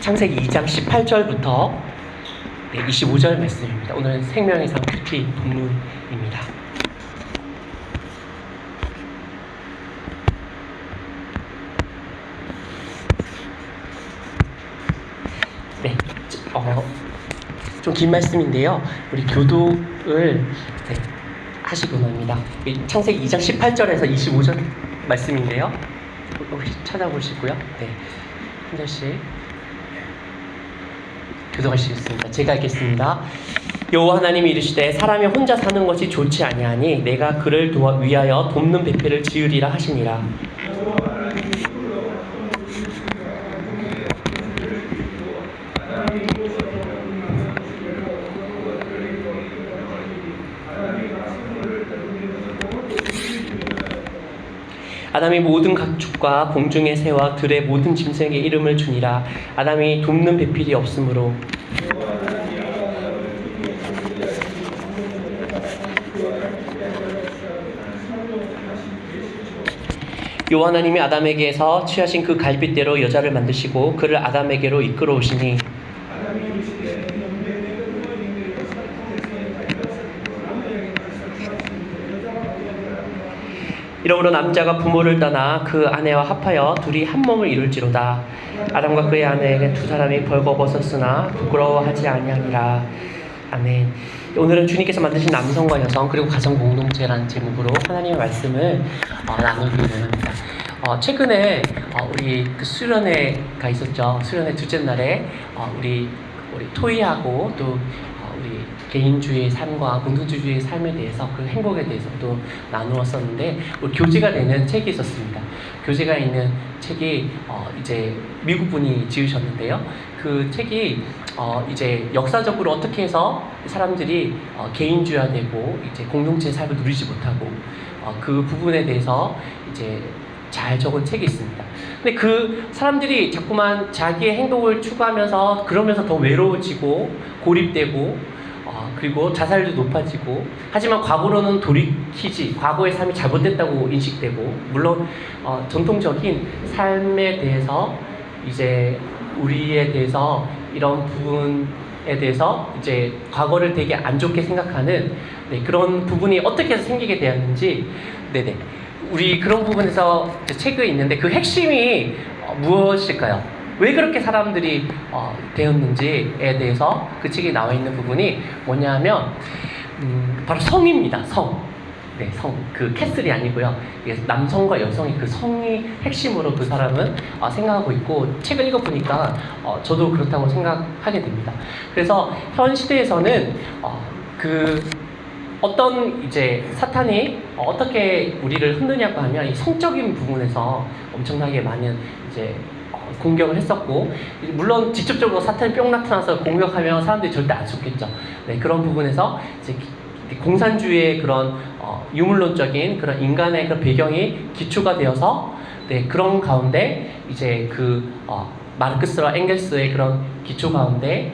창세기 2장 18절부터 25절 말씀입니다. 오늘은 생명의 상 큐티 본문입니다. 네, 좀 긴 말씀인데요. 우리 교독을 하시고 납니다. 창세기 2장 18절에서 25절 말씀인데요. 혹시 찾아보시고요. 네, 한 절씩 교독하시겠습니다. 제가 읽겠습니다. 여호와 하나님이 이르시되 사람이 혼자 사는 것이 좋지 아니하니 내가 그를 위하여 돕는 배필을 지으리라 하시니라. 아담이 모든 가축과 공중의 새와 들의 모든 짐승에게 이름을 주니라. 아담이 돕는 배필이 없으므로 여호와 하나님이 아담에게서 취하신 그 갈빗대로 여자를 만드시고 그를 아담에게로 이끌어 오시니 이러므로 남자가 부모를 떠나 그 아내와 합하여 둘이 한 몸을 이룰지로다. 아담과 그의 아내에게 두 사람이 벌거벗었으나 부끄러워하지 아니하니라. 아멘. 오늘은 주님께서 만드신 남성과 여성 그리고 가정 공동체라는 제목으로 하나님의 말씀을 나누기를 원합니다. 최근에 우리 그 수련회가 있었죠. 수련회 둘째 날에 우리 토이하고 또 우리 개인주의의 삶과 공동체주의의 삶에 대해서 그 행복에 대해서 또 나누었었는데 우리 교재가 되는 책이 있었습니다. 교재가 있는 책이 이제 미국 분이 지으셨는데요. 그 책이 이제 역사적으로 어떻게 해서 사람들이 개인주의화되고 이제 공동체의 삶을 누리지 못하고 그 부분에 대해서 이제 잘 적은 책이 있습니다. 근데 그 사람들이 자꾸만 자기의 행복을 추구하면서 그러면서 더 외로워지고 고립되고 그리고 자살도 높아지고 하지만 과거로는 돌이키지 과거의 삶이 잘못됐다고 인식되고 물론 전통적인 삶에 대해서 이제 우리에 대해서 이런 부분에 대해서 이제 과거를 되게 안 좋게 생각하는 그런 부분이 어떻게 해서 생기게 되었는지 네네 우리 그런 부분에서 책이 있는데 그 핵심이 무엇일까요? 왜 그렇게 사람들이 되었는지에 대해서 그 책에 나와 있는 부분이 뭐냐면 바로 성입니다. 성. 네, 성. 그 캐슬이 아니고요. 남성과 여성의 그 성이 핵심으로 그 사람은 생각하고 있고 책을 읽어보니까 저도 그렇다고 생각하게 됩니다. 그래서 현 시대에서는 어떤 이제 사탄이 어떻게 우리를 흔드냐고 하면 이 성적인 부분에서 엄청나게 많은 이제 공격을 했었고 물론 직접적으로 사탄이 뿅 나타나서 공격하면 사람들이 절대 안 속겠죠. 네, 그런 부분에서 이제 공산주의의 그런 유물론적인 그런 인간의 그런 배경이 기초가 되어서 네, 그런 가운데 이제 마르크스와 엥겔스의 그런 기초 가운데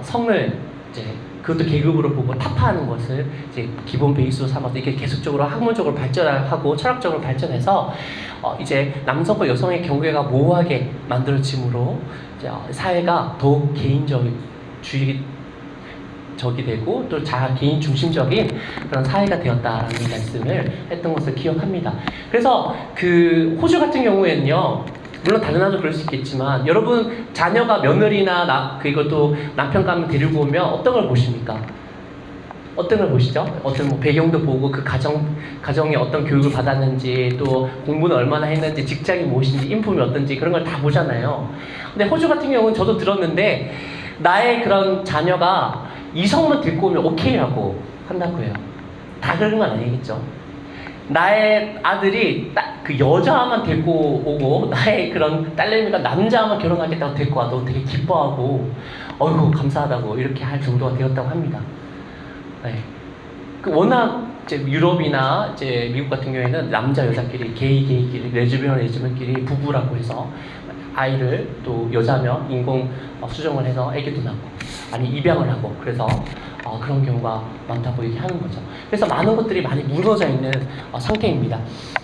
성을 이제 그것도 계급으로 보고 타파하는 것을 이제 기본 베이스로 삼아서 이게 계속적으로 학문적으로 발전하고 철학적으로 발전해서 이제 남성과 여성의 경계가 모호하게 만들어짐으로 이제 사회가 더욱 개인주의적이 되고 또 개인 중심적인 그런 사회가 되었다라는 말씀을 했던 것을 기억합니다. 그래서 그 호주 같은 경우에는요. 물론 다른 나라도 그럴 수 있겠지만 여러분 자녀가 며느리나 그리고 또 남편 가면 데리고 오면 어떤 걸 보십니까? 어떤 걸 보시죠? 어떤 뭐 배경도 보고 그 가정에 어떤 교육을 받았는지 또 공부는 얼마나 했는지 직장이 무엇인지 인품이 어떤지 그런 걸 다 보잖아요. 근데 호주 같은 경우는 저도 들었는데 나의 그런 자녀가 이성만 데리고 오면 오케이라고 한다고 해요. 다 그런 건 아니겠죠. 나의 아들이 딱 그 여자만 데리고 오고 나의 그런 딸내미가 남자만 결혼하겠다고 데리고 와도 되게 기뻐하고 어이구 감사하다고 이렇게 할 정도가 되었다고 합니다. 네. 워낙 이제 유럽이나 이제 미국 같은 경우에는 남자 여자끼리 게이끼리 레즈비언끼리 부부라고 해서 아이를 또 여자면 인공 수정을 해서 아기도 낳고 아니 입양을 하고 그래서 그런 경우가 많다고 얘기하는 거죠. 그래서 많은 것들이 많이 무너져 있는 상태입니다.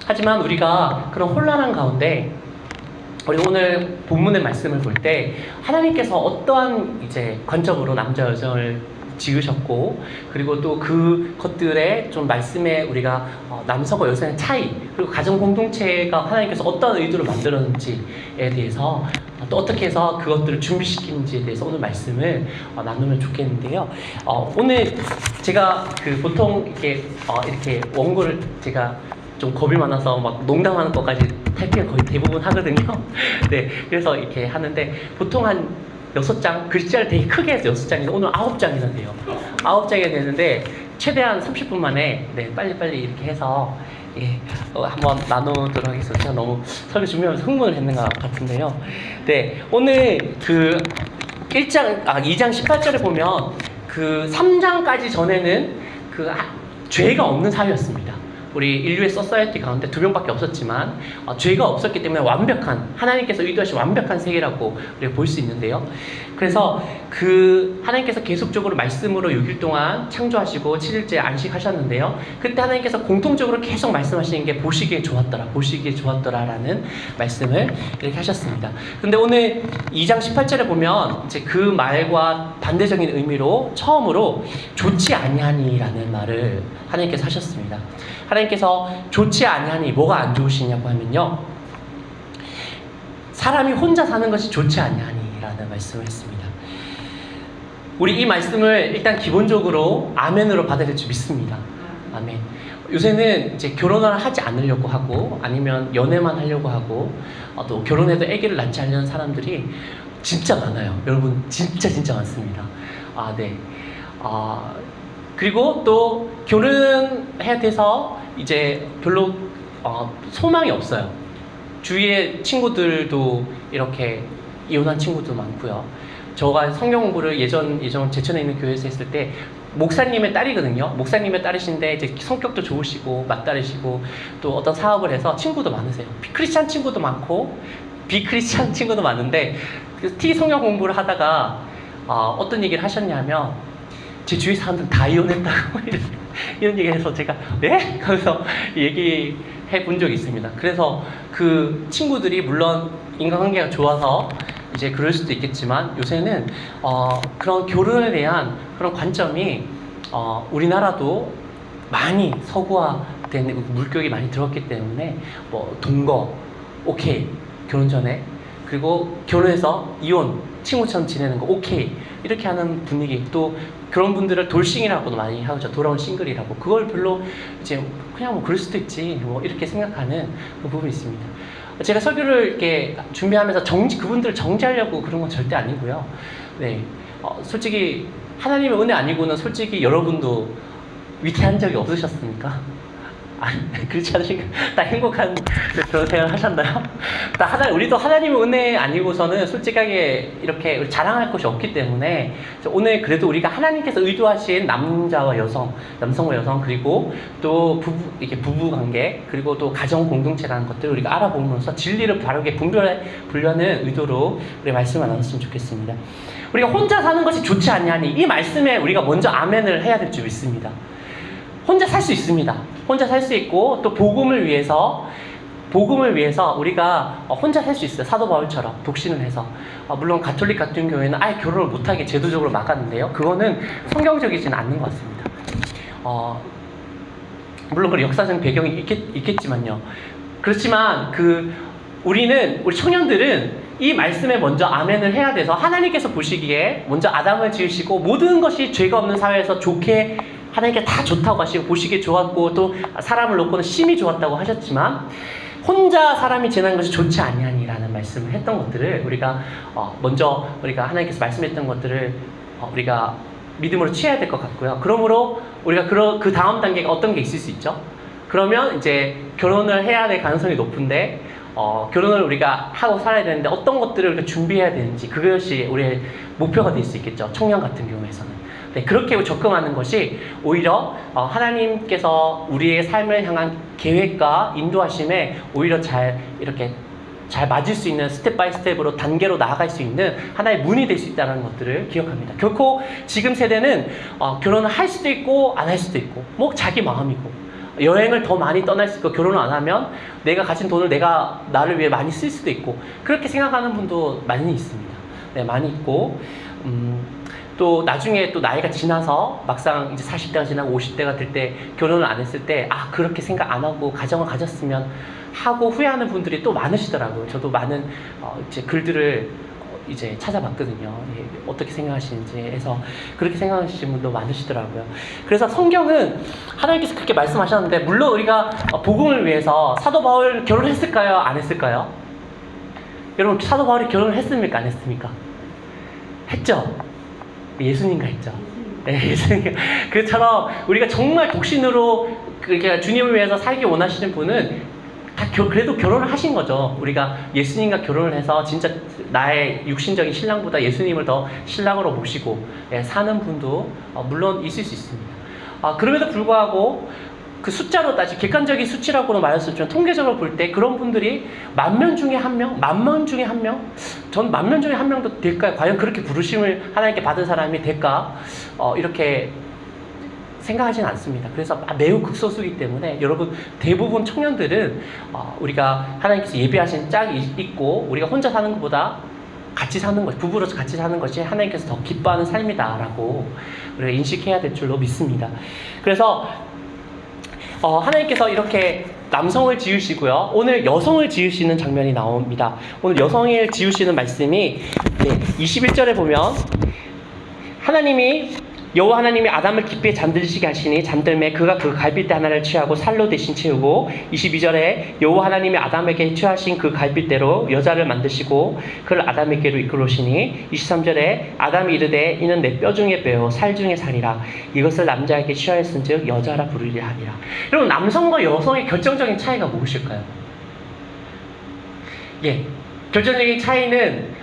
하지만 우리가 그런 혼란한 가운데 우리 오늘 본문의 말씀을 볼 때 하나님께서 어떠한 이제 관점으로 남자 여성을 지으셨고, 그리고 또 그 것들의 좀 말씀에 우리가 남성과 여성의 차이, 그리고 가정 공동체가 하나님께서 어떤 의도로 만들었는지에 대해서, 또 어떻게 해서 그것들을 준비시키는지에 대해서 오늘 말씀을 나누면 좋겠는데요. 오늘 제가 보통 이렇게 원고를 제가 좀 겁이 많아서 막 농담하는 것까지 타이핑을 거의 대부분 하거든요. 네, 그래서 이렇게 하는데 보통 한 6장, 글자를 되게 크게 해서 6장에서 오늘 9장이나 돼요. 9장이 되는데 최대한 30분 만에 빨리빨리 이렇게 해서 한번 나누도록 하겠습니다. 제가 너무 설교 준비하면서 흥분을 했는 것 같은데요. 네, 오늘 2장 18절에 보면 3장까지 전에는 죄가 없는 사회였습니다. 우리 인류의 소사이어티 가운데 2명밖에 없었지만 죄가 없었기 때문에 완벽한, 하나님께서 의도하신 완벽한 세계라고 우리가 볼 수 있는데요. 그래서 하나님께서 계속적으로 말씀으로 6일 동안 창조하시고 7일째 안식하셨는데요. 그때 하나님께서 공통적으로 계속 말씀하시는 게 보시기에 좋았더라 라는 말씀을 이렇게 하셨습니다. 근데 오늘 2장 18절에 보면 이제 그 말과 반대적인 의미로 처음으로 좋지 아니하니 라는 말을 하나님께서 하셨습니다. 하나님께서 좋지 아니하니, 뭐가 안 좋으시냐고 하면요, 사람이 혼자 사는 것이 좋지 아니하니 라는 말씀을 했습니다. 우리 이 말씀을 일단 기본적으로 아멘으로 받아들일 줄 믿습니다. 아멘. 요새는 이제 결혼을 하지 않으려고 하고, 아니면 연애만 하려고 하고, 또 결혼해도 아기를 낳지 않으려는 사람들이 진짜 많아요. 여러분, 진짜 많습니다. 네. 그리고 또 결혼해야 돼서 이제 별로 소망이 없어요. 주위에 친구들도 이렇게 이혼한 친구도 많고요. 저가 성경 공부를 예전 제천에 있는 교회에서 했을 때 목사님의 딸이거든요. 목사님의 딸이신데 이제 성격도 좋으시고 맞다르시고 또 어떤 사업을 해서 친구도 많으세요. 크리스찬 친구도 많고 비크리스찬 친구도 많은데 성경 공부를 하다가 어떤 얘기를 하셨냐면, 제 주위 사람들 다 이혼했다고 이런 얘기를 해서 제가 네? 하면서 얘기해 본 적이 있습니다. 그래서 그 친구들이 물론 인간관계가 좋아서 이제 그럴 수도 있겠지만, 요새는 그런 결혼에 대한 그런 관점이 우리나라도 많이 서구화된 물결이 많이 들었기 때문에 동거 오케이, 결혼 전에, 그리고 결혼해서 이혼, 친구처럼 지내는 거 오케이, 이렇게 하는 분위기, 또 그런 분들을 돌싱이라고도 많이 하죠. 돌아온 싱글이라고. 그걸 별로 이제 그냥 그럴 수도 있지 이렇게 생각하는 그 부분이 있습니다. 제가 설교를 이렇게 준비하면서 그분들을 정지하려고 그런 건 절대 아니고요. 네, 솔직히 하나님의 은혜 아니고는 솔직히 여러분도 위태한 적이 없으셨습니까? 그렇지 않으신가? 다 행복한 그런 생각을 하셨나요? 우리도 하나님의 은혜 아니고서는 솔직하게 이렇게 자랑할 것이 없기 때문에, 오늘 그래도 우리가 하나님께서 의도하신 남성과 여성, 그리고 또 부부 관계, 그리고 또 가정 공동체라는 것들을 우리가 알아보면서 진리를 바르게 분별하는 의도로 우리 말씀을 나눴으면 좋겠습니다. 우리가 혼자 사는 것이 좋지 않냐니, 이 말씀에 우리가 먼저 아멘을 해야 될 줄 믿습니다. 혼자 살 수 있습니다. 혼자 살 수 있고, 또 복음을 위해서 우리가 혼자 살 수 있어요. 사도 바울처럼 독신을 해서. 물론 가톨릭 같은 경우에는 아예 결혼을 못하게 제도적으로 막았는데요. 그거는 성경적이지는 않는 것 같습니다. 물론 그 역사적 배경이 있겠지만요. 그렇지만 우리 청년들은 이 말씀에 먼저 아멘을 해야 돼서, 하나님께서 보시기에 먼저 아담을 지으시고 모든 것이 죄가 없는 사회에서 좋게, 하나님께 다 좋다고 하시고 보시기에 좋았고, 또 사람을 놓고는 심히 좋았다고 하셨지만, 혼자 사람이 지내는 것이 좋지 아니하니라는 말씀을 했던 것들을 우리가 먼저 우리가 하나님께서 말씀했던 것들을 우리가 믿음으로 취해야 될 것 같고요. 그러므로 우리가 그 다음 단계가 어떤 게 있을 수 있죠? 그러면 이제 결혼을 해야 될 가능성이 높은데, 결혼을 우리가 하고 살아야 되는데 어떤 것들을 우리가 준비해야 되는지, 그것이 우리의 목표가 될 수 있겠죠. 청년 같은 경우에서는. 네, 그렇게 접근하는 것이 오히려 하나님께서 우리의 삶을 향한 계획과 인도하심에 오히려 이렇게 잘 맞을 수 있는, 스텝 바이 스텝으로 단계로 나아갈 수 있는 하나의 문이 될 수 있다는 것들을 기억합니다. 결코 지금 세대는 결혼을 할 수도 있고 안 할 수도 있고 자기 마음이고, 여행을 더 많이 떠날 수 있고, 결혼을 안 하면 내가 가진 돈을 내가 나를 위해 많이 쓸 수도 있고, 그렇게 생각하는 분도 많이 있습니다. 네, 많이 있고, 또 나중에 또 나이가 지나서 막상 이제 40대가 지나고 50대가 될 때 결혼을 안 했을 때, 아, 그렇게 생각 안 하고 가정을 가졌으면 하고 후회하는 분들이 또 많으시더라고요. 저도 많은 이제 글들을 이제 찾아봤거든요. 예, 어떻게 생각하시는지 해서 그렇게 생각하시는 분도 많으시더라고요. 그래서 성경은 하나님께서 그렇게 말씀하셨는데, 물론 우리가 복음을 위해서 사도 바울 결혼했을까요? 안 했을까요? 여러분, 사도 바울이 결혼을 했습니까? 안 했습니까? 했죠? 예수님과 했죠. 네, 예수님. 그처럼 우리가 정말 독신으로 그러니까 주님을 위해서 살기 원하시는 분은 다 그래도 결혼을 하신 거죠. 우리가 예수님과 결혼을 해서 진짜 나의 육신적인 신랑보다 예수님을 더 신랑으로 모시고 사는 분도 물론 있을 수 있습니다. 그럼에도 불구하고 그 숫자로 객관적인 수치라고는 말했었지만, 통계적으로 볼 때 그런 분들이 10,000명 중에 1명, 10,000명 중에 1명, 전 10,000명 중에 1명도 될까요? 과연 그렇게 부르심을 하나님께 받은 사람이 될까? 이렇게 생각하지는 않습니다. 그래서 매우 극소수이기 때문에 여러분, 대부분 청년들은 우리가 하나님께서 예비하신 짝이 있고 우리가 혼자 사는 것보다 같이 사는 것, 부부로서 같이 사는 것이 하나님께서 더 기뻐하는 삶이다라고 우리가 인식해야 될 줄로 믿습니다. 그래서 하나님께서 이렇게 남성을 지으시고요, 오늘 여성을 지으시는 장면이 나옵니다. 오늘 여성을 지으시는 말씀이 21절에 보면, 여호와 하나님이 아담을 깊이 잠들시게 하시니 잠들매 그가 그 갈빗대 하나를 취하고 살로 대신 채우고, 22절에 여호와 하나님이 아담에게 취하신 그 갈빗대로 여자를 만드시고 그를 아담에게로 이끌으시니, 23절에 아담이 이르되 이는 내 뼈 중에 뼈요 살 중에 살이라 이것을 남자에게 취하였은즉 여자라 부르리라 하니라. 여러분, 남성과 여성의 결정적인 차이가 무엇일까요? 결정적인 차이는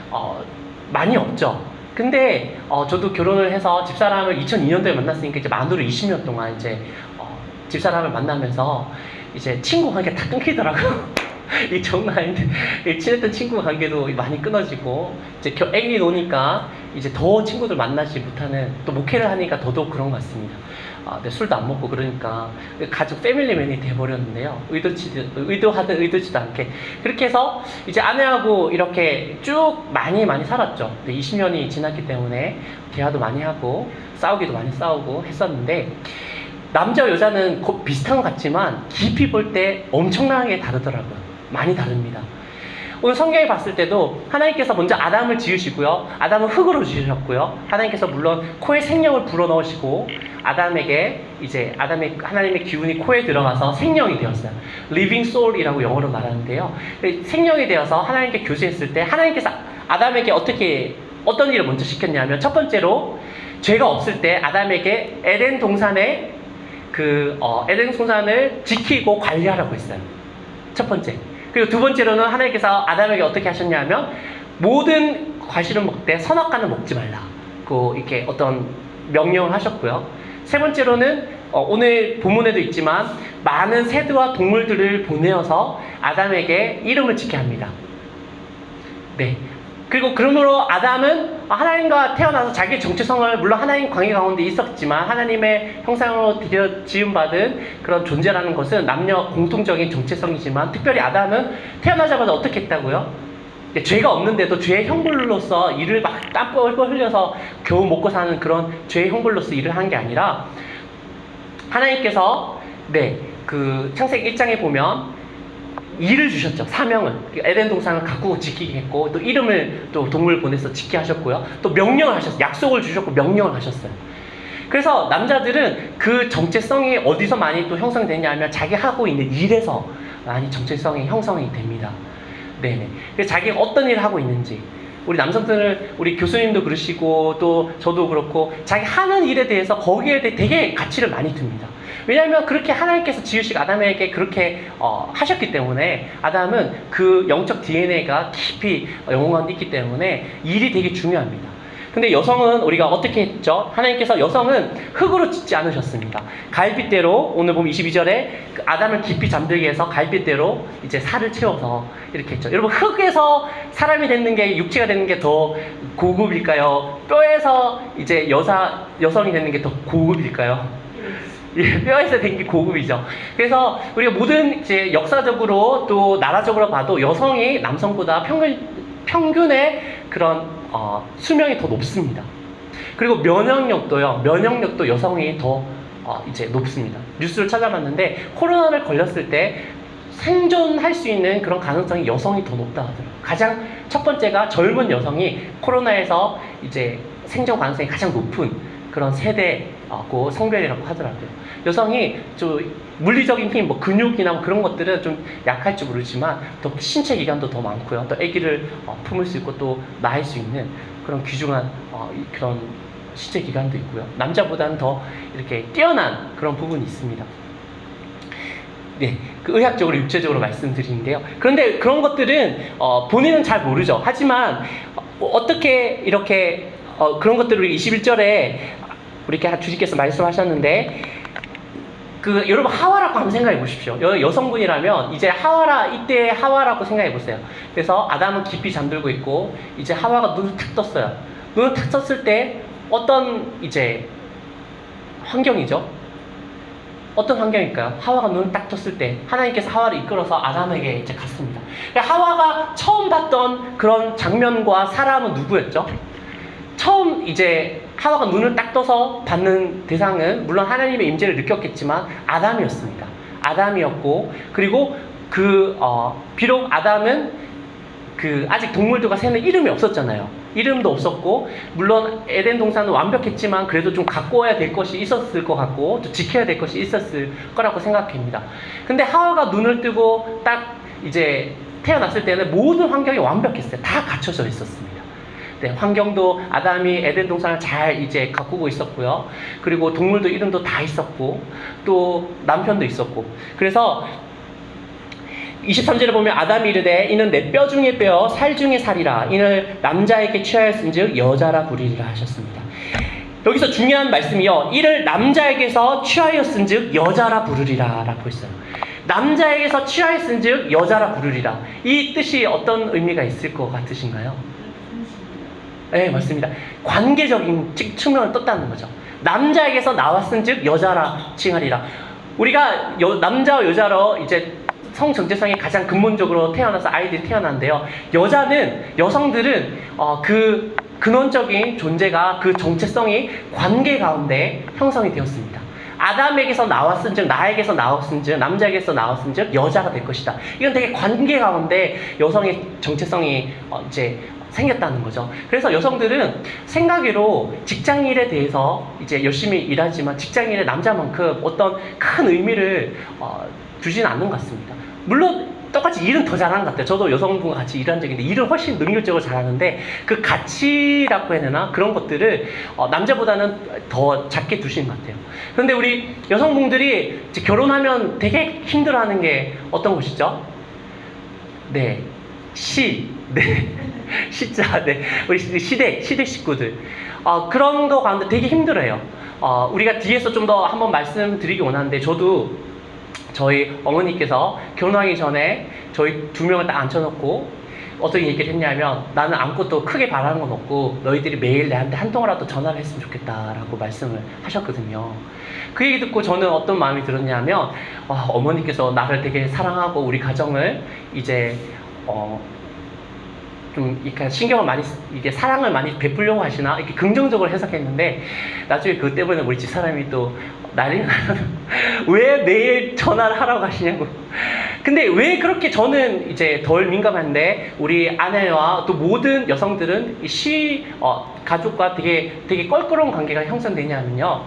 많이 없죠. 근데 저도 결혼을 해서 집사람을 2002년도에 만났으니까 이제 만으로 20년 동안 이제 집사람을 만나면서 이제 친구 관계가 다 끊기더라고요. 이 장난 아닌데, 친했던 친구 관계도 많이 끊어지고, 이제 애기 노니까 이제 더 친구들 만나지 못하는, 또 목회를 하니까 더더욱 그런 것 같습니다. 술도 안 먹고 그러니까 가족 패밀리맨이 돼버렸는데요. 의도하든 의도치도 않게 그렇게 해서 이제 아내하고 이렇게 쭉 많이 살았죠. 20년이 지났기 때문에 대화도 많이 하고 싸우기도 많이 싸우고 했었는데, 남자와 여자는 비슷한 것 같지만 깊이 볼 때 엄청나게 다르더라고요. 많이 다릅니다. 오늘 성경에 봤을 때도 하나님께서 먼저 아담을 지으시고요, 아담은 흙으로 지으셨고요, 하나님께서 물론 코에 생명을 불어넣으시고 아담에게 이제 하나님의 기운이 코에 들어가서 생명이 되었어요. living soul이라고 영어로 말하는데요, 생명이 되어서 하나님께 교제했을 때 하나님께서 아담에게 어떤 일을 먼저 시켰냐면, 첫 번째로 죄가 없을 때 아담에게 에덴 동산에 에덴 동산을 지키고 관리하라고 했어요. 첫 번째. 그리고 두 번째로는 하나님께서 아담에게 어떻게 하셨냐면, 모든 과실은 먹되 선악과는 먹지 말라고 이렇게 어떤 명령을 하셨고요. 세 번째로는 오늘 본문에도 있지만 많은 새들과 동물들을 보내어서 아담에게 이름을 짓게 합니다. 그리고 그러므로 아담은 하나님과 태어나서 자기의 정체성을, 물론 하나님 관계 가운데 있었지만 하나님의 형상으로 지음받은 그런 존재라는 것은 남녀 공통적인 정체성이지만, 특별히 아담은 태어나자마자 어떻게 했다고요? 죄가 없는데도 죄의 형벌로서 일을 막 땀 뻘뻘 흘려서 겨우 먹고 사는 그런 죄의 형벌로서 일을 한 게 아니라, 하나님께서 그 창세기 1장에 보면 일을 주셨죠. 사명을. 에덴 동산을 가꾸고 지키게 했고, 또 이름을 또 동물 보내서 지키게 하셨고요, 또 명령을 하셨어요. 약속을 주셨고 명령을 하셨어요. 그래서 남자들은 그 정체성이 어디서 많이 또 형성되냐 하면 자기 하고 있는 일에서 많이 정체성이 형성이 됩니다. 그래서 자기가 어떤 일을 하고 있는지, 우리 남성들은, 우리 교수님도 그러시고 또 저도 그렇고, 자기 하는 일에 대해서 거기에 대해 되게 가치를 많이 둡니다. 왜냐하면 그렇게 하나님께서 지으시고 아담에게 그렇게 하셨기 때문에, 아담은 그 영적 DNA가 깊이 영혼관에 있기 때문에 일이 되게 중요합니다. 근데 여성은 우리가 어떻게 했죠? 하나님께서 여성은 흙으로 짓지 않으셨습니다. 갈빗대로, 오늘 보면 22절에 아담을 깊이 잠들게 해서 갈빗대로 이제 살을 채워서 이렇게 했죠. 여러분, 흙에서 사람이 되는 게, 육체가 되는 게 더 고급일까요? 뼈에서 이제 여성이 되는 게 더 고급일까요? 예, 뼈에서 된 게 고급이죠. 그래서 우리가 모든 이제 역사적으로 또 나라적으로 봐도 여성이 남성보다 평균의 그런 수명이 더 높습니다. 그리고 면역력도 여성이 더 이제 높습니다. 뉴스를 찾아봤는데 코로나를 걸렸을 때 생존할 수 있는 그런 가능성이 여성이 더 높다 하더라고요. 가장 첫 번째가 젊은 여성이 코로나에서 이제 생존 가능성이 가장 높은 그런 세대고 성별이라고 하더라고요. 여성이 좀 물리적인 힘, 뭐 근육이나 뭐 그런 것들은 좀 약할지 모르지만 더 신체 기관도 더 많고요. 또 아기를 품을 수 있고 또 낳을 수 있는 그런 귀중한 그런 신체 기관도 있고요. 남자보다는 더 이렇게 뛰어난 그런 부분이 있습니다. 네, 그 의학적으로 육체적으로 말씀드리는데요. 그런데 그런 것들은 본인은 잘 모르죠. 하지만 어떻게 이렇게 그런 것들을 21절에 우리 주님께서 말씀하셨는데 여러분 하와라고 한번 생각해 보십시오. 여성분이라면 이제 이때의 하와라고 생각해 보세요. 그래서 아담은 깊이 잠들고 있고 이제 하와가 눈을 탁 떴어요. 눈을 탁 떴을 때 어떤 이제 환경이죠? 어떤 환경일까요? 하와가 눈을 딱 떴을 때 하나님께서 하와를 이끌어서 아담에게 이제 갔습니다. 그러니까 하와가 처음 봤던 그런 장면과 사람은 누구였죠? 처음 이제 하와가 눈을 딱 떠서 받는 대상은 물론 하나님의 임재를 느꼈겠지만 아담이었습니다. 아담이었고 그리고 비록 아담은 아직 동물들과 새는 이름이 없었잖아요. 이름도 없었고 물론 에덴 동산은 완벽했지만 그래도 좀 가꿔야 될 것이 있었을 것 같고 또 지켜야 될 것이 있었을 거라고 생각합니다. 근데 하와가 눈을 뜨고 딱 이제 태어났을 때는 모든 환경이 완벽했어요. 다 갖춰져 있었습니다. 네, 환경도 아담이 에덴 동산을 잘 이제 가꾸고 있었고요. 그리고 동물도 이름도 다 있었고 또 남편도 있었고 그래서 23절에 보면 아담이 이르되 이는 내 뼈 중에 뼈 살 중에 살이라 이를 남자에게 취하였은즉 여자라 부르리라 하셨습니다. 여기서 중요한 말씀이요. 이를 남자에게서 취하였은즉 여자라 부르리라 라고 했어요. 남자에게서 취하였은즉 여자라 부르리라. 이 뜻이 어떤 의미가 있을 것 같으신가요? 네, 맞습니다. 관계적인 측면을 떴다는 거죠. 남자에게서 나왔은즉 여자라 칭하리라. 우리가 남자와 여자로 이제 성 정체성이 가장 근본적으로 태어나서 아이들이 태어난데요. 여성들은 그 근원적인 존재가 그 정체성이 관계 가운데 형성이 되었습니다. 아담에게서 나왔은즉 나에게서 나왔은즉 남자에게서 나왔은즉 여자가 될 것이다. 이건 되게 관계 가운데 여성의 정체성이 이제 생겼다는 거죠. 그래서 여성들은 생각외로 직장일에 대해서 이제 열심히 일하지만 직장일에 남자만큼 어떤 큰 의미를 주지는 않는 것 같습니다. 물론 똑같이 일은 더 잘하는 것 같아요. 저도 여성분과 같이 일한 적인데 일은 훨씬 능률적으로 잘하는데 그 가치라고 해야 되나? 그런 것들을 남자보다는 더 작게 두시는 것 같아요. 그런데 우리 여성분들이 이제 결혼하면 되게 힘들어하는 게 어떤 것이죠? 네, 시자, 네, 우리 시댁 식구들 그런 거 가운데 되게 힘들어요. 우리가 뒤에서 좀 더 한번 말씀드리기 원하는데 저도 저희 어머니께서 결혼하기 전에 저희 두 명을 딱 앉혀놓고 어떻게 얘기를 했냐면 나는 아무것도 크게 바라는 건 없고 너희들이 매일 내한테 한 통화라도 전화를 했으면 좋겠다라고 말씀을 하셨거든요. 그 얘기 듣고 저는 어떤 마음이 들었냐면 어머니께서 나를 되게 사랑하고 우리 가정을 이제 좀 이렇게 신경을 많이 이게 사랑을 많이 베풀려고 하시나 이렇게 긍정적으로 해석했는데 나중에 그것 때문에 우리 집사람이 또 난리 나면 왜 매일 전화를 하라고 하시냐고. 근데 왜 그렇게 저는 이제 덜 민감한데 우리 아내와 또 모든 여성들은 가족과 되게 껄끄러운 관계가 형성되냐면요.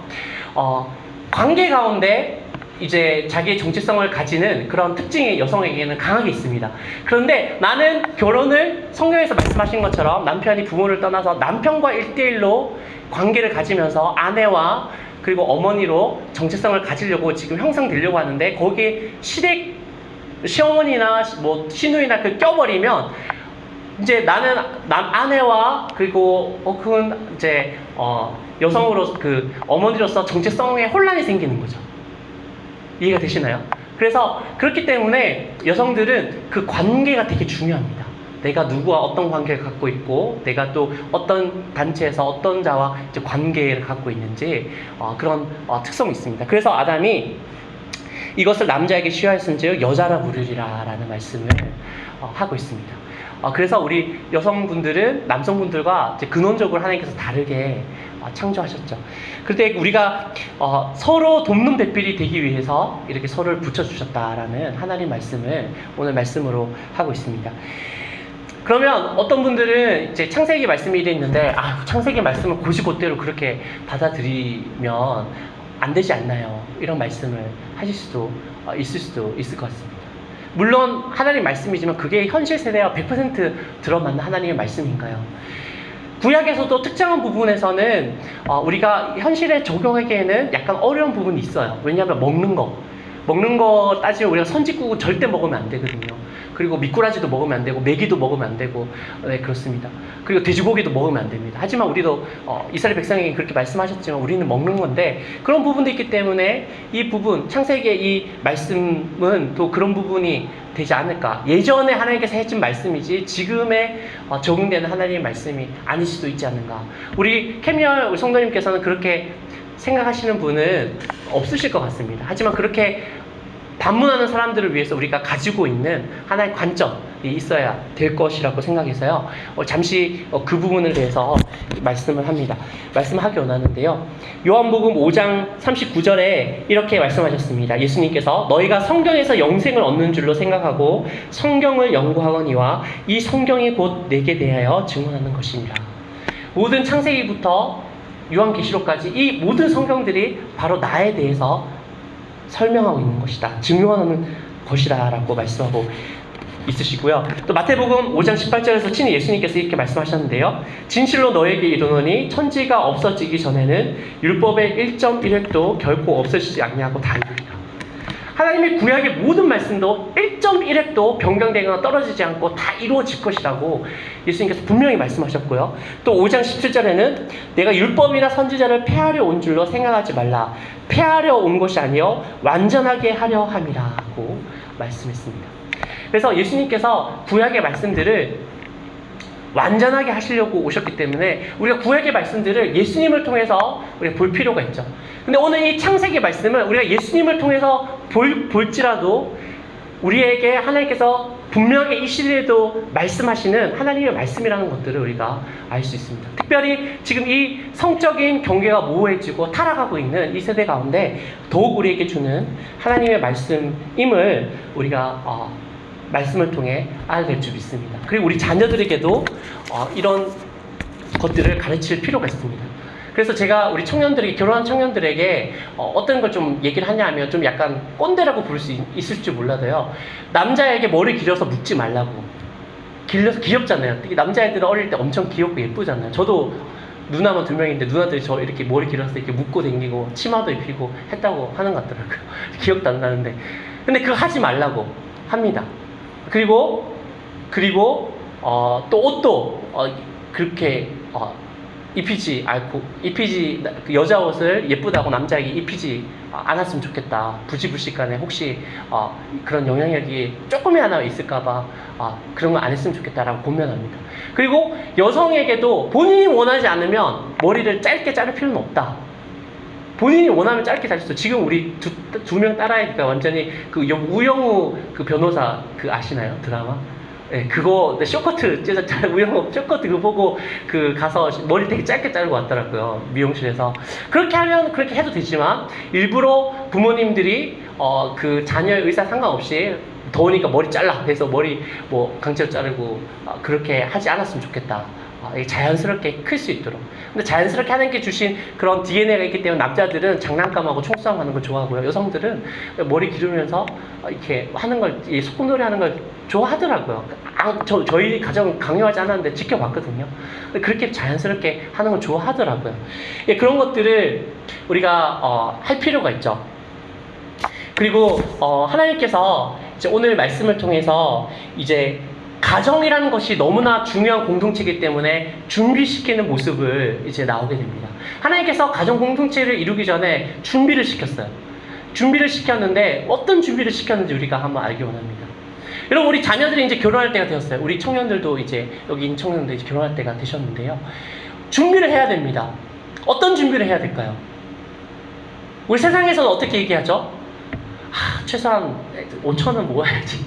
관계 가운데 이제 자기의 정체성을 가지는 그런 특징이 여성에게는 강하게 있습니다. 그런데 나는 결혼을 성경에서 말씀하신 것처럼 남편이 부모를 떠나서 남편과 1대1로 관계를 가지면서 아내와 그리고 어머니로 정체성을 가지려고 지금 형성되려고 하는데 거기에 시어머니나 뭐 시누이나 껴버리면 이제 나는 아내와 그리고 그건 이제 여성으로 어머니로서 정체성에 혼란이 생기는 거죠. 이해가 되시나요? 그래서 그렇기 때문에 여성들은 그 관계가 되게 중요합니다. 내가 누구와 어떤 관계를 갖고 있고 내가 또 어떤 단체에서 어떤 자와 이제 관계를 갖고 있는지 그런 특성이 있습니다. 그래서 아담이 이것을 남자에게 시효하였은즉 여자라 부르리라 라는 말씀을 하고 있습니다. 그래서 우리 여성분들은 남성분들과 이제 근원적으로 하나님께서 다르게 창조하셨죠. 그때 우리가 서로 돕는 배필이 되기 위해서 이렇게 서로를 붙여주셨다라는 하나님 말씀을 오늘 말씀으로 하고 있습니다. 그러면 어떤 분들은 이제 창세기 말씀이 이래 있는데 창세기 말씀을 곧이곧대로 그렇게 받아들이면 안 되지 않나요? 이런 말씀을 하실 수도 있을 것 같습니다. 물론 하나님 말씀이지만 그게 현실 세대와 100% 들어맞는 하나님의 말씀인가요? 구약에서도 특정한 부분에서는 우리가 현실에 적용하기에는 약간 어려운 부분이 있어요. 왜냐하면 먹는 거 따지면 우리가 선짓국은 절대 먹으면 안 되거든요. 그리고 미꾸라지도 먹으면 안 되고 메기도 먹으면 안 되고 네, 그렇습니다. 그리고 돼지고기도 먹으면 안 됩니다. 하지만 우리도 이스라엘 백성에게 그렇게 말씀하셨지만 우리는 먹는 건데 그런 부분도 있기 때문에 이 부분 창세기의 이 말씀은 또 그런 부분이 되지 않을까. 예전에 하나님께서 해준 말씀이지 지금에 적용되는 하나님의 말씀이 아닐 수도 있지 않는가. 우리 캠리얼 성도님께서는 그렇게 생각하시는 분은 없으실 것 같습니다. 하지만 그렇게 반문하는 사람들을 위해서 우리가 가지고 있는 하나의 관점이 있어야 될 것이라고 생각해서요. 잠시 그 부분을 대해서 말씀하기 원하는데요. 요한복음 5장 39절에 이렇게 말씀하셨습니다. 예수님께서 너희가 성경에서 영생을 얻는 줄로 생각하고 성경을 연구하거니와 이 성경이 곧 내게 대하여 증언하는 것이니라. 모든 창세기부터 요한계시록까지 이 모든 성경들이 바로 나에 대해서 설명하고 있는 것이다. 증명하는 것이다 라고 말씀하고 있으시고요. 또 마태복음 5장 18절에서 친히 예수님께서 이렇게 말씀하셨는데요. 진실로 너에게 이르노니 천지가 없어지기 전에는 율법의 1.1획도 결코 없어지지 아니하고 다 이루리라. 하나님의 구약의 모든 말씀도 1.1획도 변경되거나 떨어지지 않고 다 이루어질 것이라고 예수님께서 분명히 말씀하셨고요. 또 5장 17절에는 내가 율법이나 선지자를 폐하려 온 줄로 생각하지 말라. 폐하려 온 것이 아니요 완전하게 하려 함이라고 말씀했습니다. 그래서 예수님께서 구약의 말씀들을 완전하게 하시려고 오셨기 때문에 우리가 구약의 말씀들을 예수님을 통해서 우리가 볼 필요가 있죠. 근데 오늘 이 창세기 말씀은 우리가 예수님을 통해서 볼지라도 우리에게 하나님께서 분명하게 이 시대에도 말씀하시는 하나님의 말씀이라는 것들을 우리가 알 수 있습니다. 특별히 지금 이 성적인 경계가 모호해지고 타락하고 있는 이 세대 가운데 더욱 우리에게 주는 하나님의 말씀임을 우리가 말씀을 통해 알게 될 줄 믿습니다. 그리고 우리 자녀들에게도 이런 것들을 가르칠 필요가 있습니다. 그래서 제가 우리 청년들에게, 결혼한 청년들에게 어떤 걸 좀 얘기를 하냐 하면 좀 약간 꼰대라고 부를 수 있을지 몰라도요. 남자에게 머리 길어서 묶지 말라고. 길러서 귀엽잖아요. 특히 남자애들은 어릴 때 엄청 귀엽고 예쁘잖아요. 저도 누나만 2명인데 누나들이 저 이렇게 머리 길어서 이렇게 묶고 다니고 치마도 입히고 했다고 하는 것 같더라고요. 기억도 안 나는데. 근데 그거 하지 말라고 합니다. 그리고 또 옷도 그렇게 입히지 여자 옷을 예쁘다고 남자에게 입히지 않았으면 좋겠다. 부지불식간에 혹시 그런 영향력이 조금이나마 있을까봐 그런 거 안 했으면 좋겠다라고 권면합니다. 그리고 여성에게도 본인이 원하지 않으면 머리를 짧게 자를 필요는 없다. 본인이 원하면 짧게 자를 수 있어. 지금 우리 두 명 딸아이가 완전히 그 우영우 그 변호사 그 아시나요? 드라마? 네, 그거 쇼커트 우영우 쇼커트 그거 보고 그 가서 머리 되게 짧게 자르고 왔더라고요. 미용실에서. 그렇게 하면 그렇게 해도 되지만 일부러 부모님들이 그 자녀의 의사 상관없이 더우니까 머리 잘라 해서 머리 뭐 강제로 자르고 그렇게 하지 않았으면 좋겠다. 자연스럽게 클 수 있도록. 근데 자연스럽게 하는 게 주신 그런 DNA가 있기 때문에 남자들은 장난감하고 총싸움 하는 걸 좋아하고요. 여성들은 머리 기르면서 이렇게 하는 걸, 소꿉놀이 하는 걸 좋아하더라고요. 저희 가정은 강요하지 않았는데 지켜봤거든요. 그렇게 자연스럽게 하는 걸 좋아하더라고요. 그런 것들을 우리가 할 필요가 있죠. 그리고 하나님께서 이제 오늘 말씀을 통해서 이제 가정이라는 것이 너무나 중요한 공동체이기 때문에 준비시키는 모습을 이제 나오게 됩니다. 하나님께서 가정 공동체를 이루기 전에 준비를 시켰어요. 준비를 시켰는데 어떤 준비를 시켰는지 우리가 한번 알기 원합니다. 여러분, 우리 자녀들이 이제 결혼할 때가 되었어요. 우리 청년들도 이제, 여기 있는 청년들 이제 결혼할 때가 되셨는데요. 준비를 해야 됩니다. 어떤 준비를 해야 될까요? 우리 세상에서는 어떻게 얘기하죠? 최소한 5,000원 모아야지.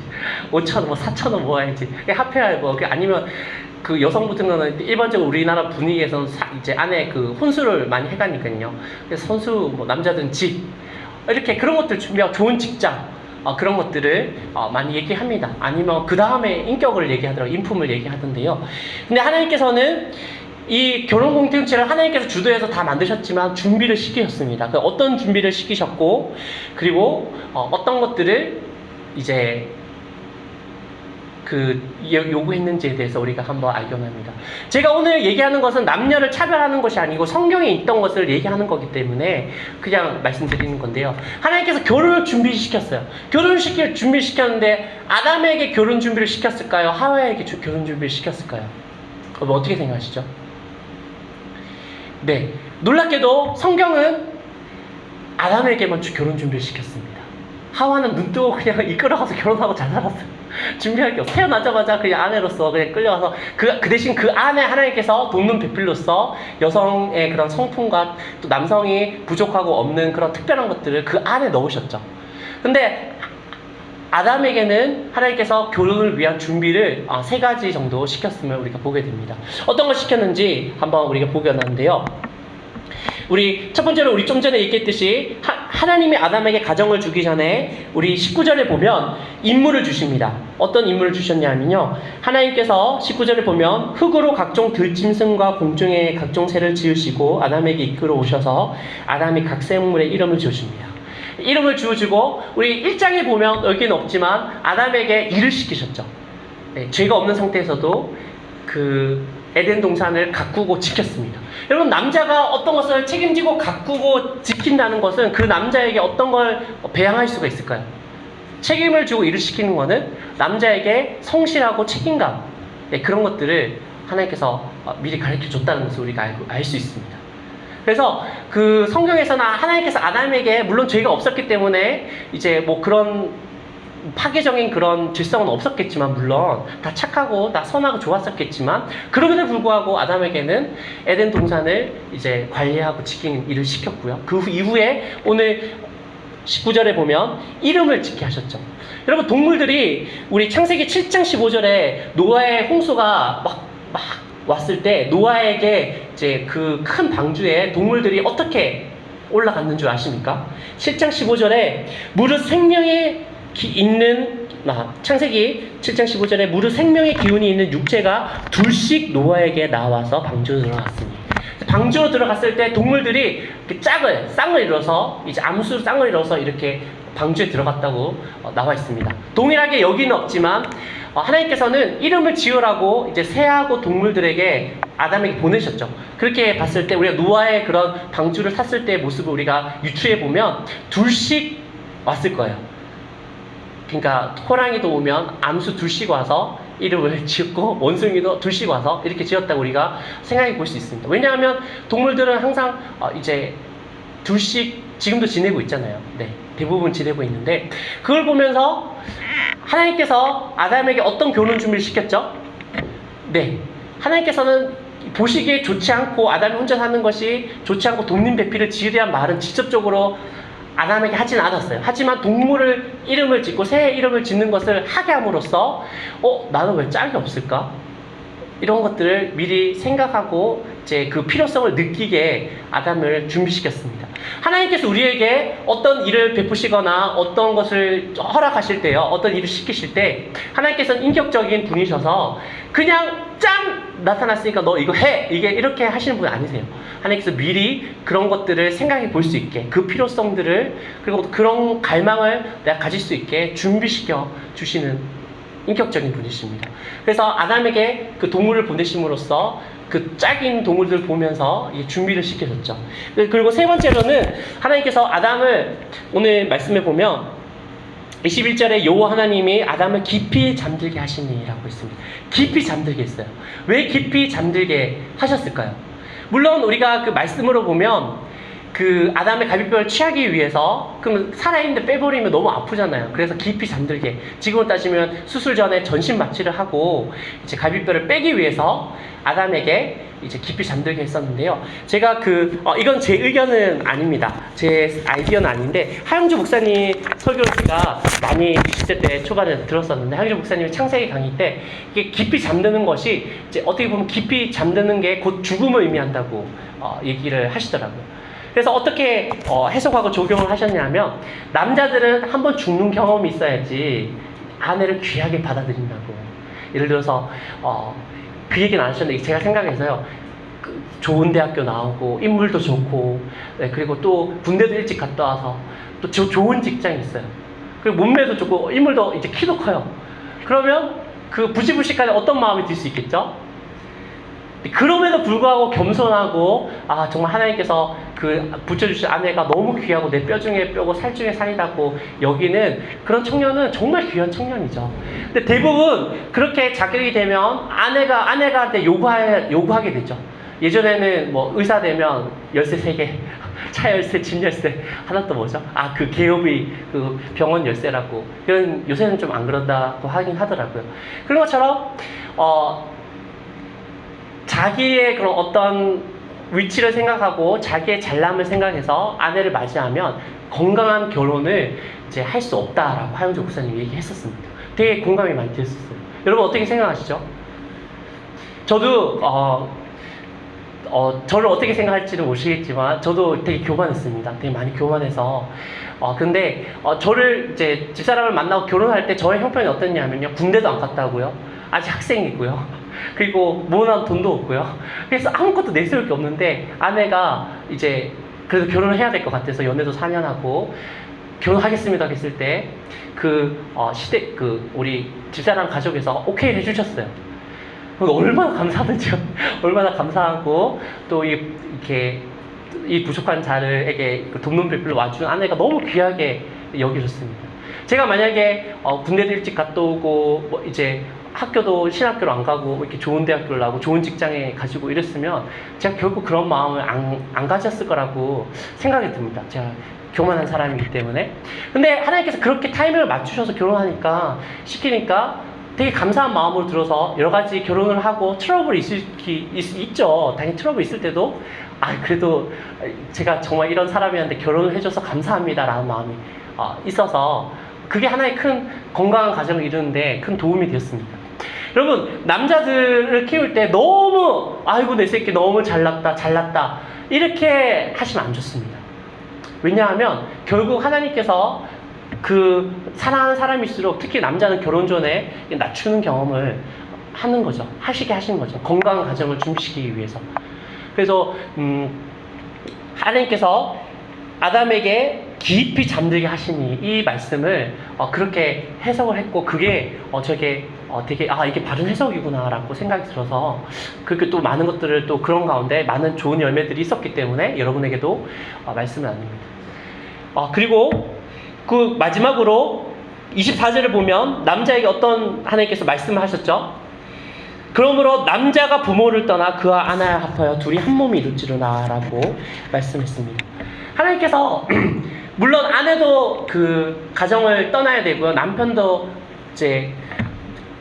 5,000원, 뭐 4,000원 모아야지. 합해야 아니면 그 여성 같은 거는 일반적으로 우리나라 분위기에서는 이제 안에 그 혼수를 많이 해가니까요. 그래서 혼수, 뭐 남자들은 집, 이렇게 그런 것들 준비하고 좋은 직장, 그런 것들을 많이 얘기합니다. 아니면 그 다음에 인격을 얘기하더라고요. 인품을 얘기하던데요. 근데 하나님께서는 이 결혼 공동체를 하나님께서 주도해서 다 만드셨지만 준비를 시키셨습니다. 어떤 준비를 시키셨고, 그리고 어떤 것들을 이제 요구했는지에 대해서 우리가 한번 알기 원합니다. 제가 오늘 얘기하는 것은 남녀를 차별하는 것이 아니고 성경에 있던 것을 얘기하는 거기 때문에 그냥 말씀드리는 건데요. 하나님께서 결혼을 준비시켰어요. 결혼을 준비시켰는데 아담에게 결혼 준비를 시켰을까요? 하와에게 결혼 준비를 시켰을까요? 어떻게 생각하시죠? 네, 놀랍게도 성경은 아담에게만 결혼 준비를 시켰습니다. 하와는 눈 뜨고 그냥 이끌어가서 결혼하고 잘 살았어요. 준비할 게 없어. 태어나자마자 그냥 아내로서 그냥 끌려가서 그 대신 그 안에 하나님께서 돕는 배필로서 여성의 그런 성품과 또 남성이 부족하고 없는 그런 특별한 것들을 그 안에 넣으셨죠. 근데 아담에게는 하나님께서 결혼을 위한 준비를 3가지 정도 시켰음을 우리가 보게 됩니다. 어떤 걸 시켰는지 한번 우리가 보게 하는데요. 우리 첫 번째로 우리 좀 전에 얘기했듯이 하나님이 아담에게 가정을 주기 전에 우리 19절에 보면 임무를 주십니다. 어떤 임무를 주셨냐면요. 하나님께서 19절에 보면 흙으로 각종 들짐승과 공중의 각종 새를 지으시고 아담에게 이끌어 오셔서 아담이 각 생물의 이름을 지어줍니다. 이름을 지어주고 우리 1장에 보면 여기는 없지만 아담에게 일을 시키셨죠. 네, 죄가 없는 상태에서도 그 에덴 동산을 가꾸고 지켰습니다. 여러분, 남자가 어떤 것을 책임지고 가꾸고 지킨다는 것은 그 남자에게 어떤 걸 배양할 수가 있을까요? 책임을 주고 일을 시키는 것은 남자에게 성실하고 책임감, 그런 것들을 하나님께서 미리 가르쳐 줬다는 것을 우리가 알 수 있습니다. 그래서 그 성경에서는 하나님께서 아담에게 물론 죄가 없었기 때문에 이제 뭐 그런 파괴적인 그런 질성은 없었겠지만, 물론 다 착하고 다 선하고 좋았었겠지만, 그럼에도 불구하고 아담에게는 에덴 동산을 이제 관리하고 지키는 일을 시켰고요. 그 이후에 오늘 19절에 보면 이름을 짓게 하셨죠. 여러분, 동물들이 우리 창세기 7장 15절에 노아의 홍수가 막 왔을 때 노아에게 이제 그 큰 방주에 동물들이 어떻게 올라갔는 줄 아십니까? 7장 15절에 무릇 생명의 있는 창세기 7장 15절에 무릇 생명의 기운이 있는 육체가 둘씩 노아에게 나와서 방주로 들어갔으니, 방주로 들어갔을 때 동물들이 쌍을 이뤄서 이제 암수 쌍을 이뤄서 이렇게 방주에 들어갔다고 나와 있습니다. 동일하게 여기는 없지만 하나님께서는 이름을 지으라고 이제 새하고 동물들에게 아담에게 보내셨죠. 그렇게 봤을 때 우리가 노아의 그런 방주를 탔을 때의 모습을 우리가 유추해 보면 둘씩 왔을 거예요. 그러니까 호랑이도 오면 암수 둘씩 와서 이름을 지었고 원숭이도 둘씩 와서 이렇게 지었다고 우리가 생각해 볼 수 있습니다. 왜냐하면 동물들은 항상 이제 둘씩 지금도 지내고 있잖아요. 네, 대부분 지내고 있는데, 그걸 보면서 하나님께서 아담에게 어떤 결혼 준비를 시켰죠? 네, 하나님께서는 보시기에 좋지 않고 아담이 혼자 사는 것이 좋지 않고 돕는 배필을 지으려한 말은 직접적으로 아담에게 하진 않았어요. 하지만 동물을 이름을 짓고 새의 이름을 짓는 것을 하게 함으로써 나는 왜 짝이 없을까? 이런 것들을 미리 생각하고 이제 그 필요성을 느끼게 아담을 준비시켰습니다. 하나님께서 우리에게 어떤 일을 베푸시거나 어떤 것을 허락하실 때요, 어떤 일을 시키실 때 하나님께서는 인격적인 분이셔서 그냥 짠! 나타났으니까 너 이거 해! 이렇게 하시는 분이 아니세요. 하나님께서 미리 그런 것들을 생각해 볼 수 있게, 그 필요성들을, 그리고 그런 갈망을 내가 가질 수 있게 준비시켜 주시는 인격적인 분이십니다. 그래서 아담에게 그 동물을 보내심으로써 그 짝인 동물들을 보면서 준비를 시켜줬죠. 그리고 세 번째로는 하나님께서 아담을 오늘 말씀해 보면 21절에 여호와 하나님이 아담을 깊이 잠들게 하시니라고 있습니다. 깊이 잠들게 했어요. 왜 깊이 잠들게 하셨을까요? 물론 우리가 그 말씀으로 보면 그 아담의 갈비뼈를 취하기 위해서, 그럼 살아있는데 빼버리면 너무 아프잖아요. 그래서 깊이 잠들게, 지금으로 따지면 수술 전에 전신 마취를 하고 이제 갈비뼈를 빼기 위해서 아담에게 이제 깊이 잠들게 했었는데요. 제가 이건 제 의견은 아닙니다. 제 아이디어는 아닌데, 하영주 목사님 설교를 제가 많이 20대 때 초반에 들었었는데, 하영주 목사님이 창세기 강의 때 이게 깊이 잠드는 것이 이제 어떻게 보면 깊이 잠드는 게 곧 죽음을 의미한다고 얘기를 하시더라고요. 그래서 어떻게 해석하고 적용을 하셨냐면, 남자들은 한번 죽는 경험이 있어야지 아내를 귀하게 받아들인다고. 예를 들어서 그 얘기는 안 하셨는데 제가 생각해서요, 좋은 대학교 나오고 인물도 좋고, 네, 그리고 또 군대도 일찍 갔다 와서 또 좋은 직장이 있어요. 그리고 몸매도 좋고 인물도 이제 키도 커요. 그러면 그 부시부시간에 어떤 마음이 들 수 있겠죠? 그럼에도 불구하고 겸손하고, 정말 하나님께서 붙여주신 아내가 너무 귀하고 내 뼈 중에 뼈고 살 중에 살이라고 여기는 그런 청년은 정말 귀한 청년이죠. 근데 대부분 그렇게 자격이 되면 아내가 요구하게 되죠. 예전에는 뭐 의사 되면 열쇠 3개, 차 열쇠, 집 열쇠, 하나 또 뭐죠? 그 개업이 그 병원 열쇠라고. 이런, 요새는 좀 안 그런다고 하긴 하더라고요. 그런 것처럼 자기의 그런 어떤 위치를 생각하고 자기의 잘남을 생각해서 아내를 맞이하면 건강한 결혼을 이제 할 수 없다라고 하영주 목사님이 얘기했었습니다. 되게 공감이 많이 됐었어요. 여러분 어떻게 생각하시죠? 저도 저를 어떻게 생각할지는 모르시겠지만 저도 되게 교만했습니다. 되게 많이 교만해서 근데 저를 이제 집사람을 만나고 결혼할 때 저의 형편이 어땠냐면요, 군대도 안 갔다고요, 아직 학생이고요, 그리고 모으는 돈도 없고요. 그래서 아무것도 내세울 게 없는데, 아내가 이제 그래도 결혼을 해야 될 것 같아서 연애도 4년 하고 결혼하겠습니다 했을 때 우리 집사람 가족에서 오케이를 해주셨어요. 얼마나 감사하든지요. 얼마나 감사하고, 또 이렇게 이 부족한 자들에게 돕는 베풀러 와준 아내가 너무 귀하게 여겨줬습니다. 제가 만약에 군대도 일찍 갔다 오고 뭐 이제 학교도 신학교로 안 가고 이렇게 좋은 대학교를 나오고 좋은 직장에 가지고 이랬으면 제가 결국 그런 마음을 안 가졌을 거라고 생각이 듭니다. 제가 교만한 사람이기 때문에. 근데 하나님께서 그렇게 타이밍을 맞추셔서 시키니까 되게 감사한 마음으로 들어서 여러 가지 결혼을 하고 트러블이 있죠. 당연히 트러블 있을 때도 그래도 제가 정말 이런 사람이한테 결혼을 해줘서 감사합니다라는 마음이 있어서 그게 하나의 큰 건강한 가정을 이루는데 큰 도움이 되었습니다. 여러분, 남자들을 키울 때 너무 아이고 내 새끼 너무 잘났다 이렇게 하시면 안 좋습니다. 왜냐하면 결국 하나님께서 사랑하는 사람일수록, 특히 남자는 결혼 전에 낮추는 경험을 하는 거죠. 하시게 하신 거죠. 건강한 가정을 준비시키기 위해서. 그래서 하나님께서 아담에게 깊이 잠들게 하시니 이 말씀을 그렇게 해석을 했고, 그게 저게 되게 이게 바른 해석이구나 라고 생각이 들어서, 그렇게 또 많은 것들을 또 그런 가운데 많은 좋은 열매들이 있었기 때문에 여러분에게도 말씀을 나눕니다. 그리고 그 마지막으로 24절을 보면 남자에게 어떤 하나님께서 말씀을 하셨죠? 그러므로 남자가 부모를 떠나 그와 아내와 합하여 둘이 한 몸이 이룰지로다 라고 말씀했습니다. 하나님께서 물론 아내도 가정을 떠나야 되고요, 남편도 이제